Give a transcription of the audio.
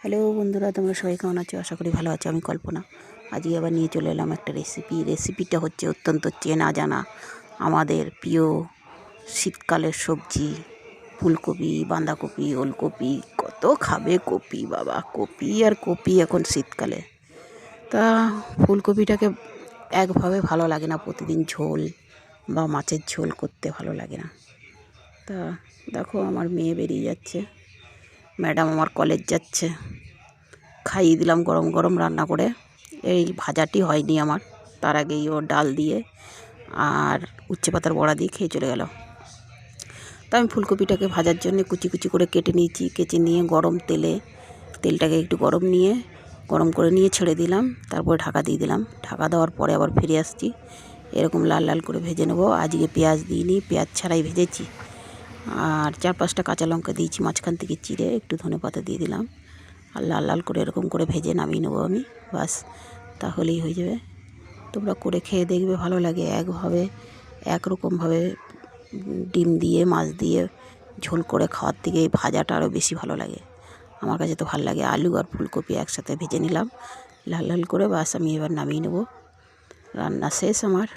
Hello বন্ধুরা, তোমরা সবাই কেমন আছো? আশা করি ভালো আছো। আমি কল্পনা। আজকে আবার নিয়ে চলে এলাম একটা রেসিপিটা হচ্ছে অত্যন্ত চেনা জানা আমাদের প্রিয় শীতকালের সবজি ফুলকপি, বাঁধাকপি, ওলকপি। কত খাবে কপি, বাবা কপি আর কপি এখন শীতকালে। তা ফুলকপিটাকে একভাবে ভালো লাগে না, প্রতিদিন ঝোল বা মাছের ঝোল করতে ভালো লাগে না। তা দেখো, আমার মেয়ে বেরিয়ে যাচ্ছে, ম্যাডাম আমার কলেজ যাচ্ছে, খাইয়ে দিলাম গরম গরম রান্না করে। এই ভাজাটি হয়নি আমার, তার আগেই ও ডাল দিয়ে আর উচ্ছে পাতার বড়া দিয়ে খেয়ে চলে গেল। তা আমি ফুলকপিটাকে ভাজার জন্য কুচি কুচি করে কেটে নিয়েছি। কেটে নিয়ে গরম তেলটাকে একটু গরম করে নিয়ে ছেড়ে দিলাম। তারপরে ঢাকা দিয়ে দিলাম। ঢাকা দেওয়ার পরে আবার ফিরে আসছি, এরকম লাল লাল করে ভেজে নেবো। আজকে পেঁয়াজ দিইনি, পেঁয়াজ ছাড়াই ভেজেছি। আর 4-5টা কাঁচা লঙ্কা দিয়েছি মাঝখান থেকে চিড়ে, একটু ধনেপাতা দিয়ে দিলাম। আর লাল লাল করে এরকম করে ভেজে নামিয়ে নেবো আমি, বাস তাহলেই হয়ে যাবে। তোমরা করে খেয়ে দেখবে, ভালো লাগে। একরকমভাবে ডিম দিয়ে মাছ দিয়ে ঝোল করে খাওয়ার থেকে এই ভাজাটা আরও বেশি ভালো লাগে। আমার কাছে তো ভালো লাগে। আলু আর ফুলকপি একসাথে ভেজে নিলাম লাল লাল করে, বাস আমি এবার নামিয়ে নেব। রান্না শেষ আমার।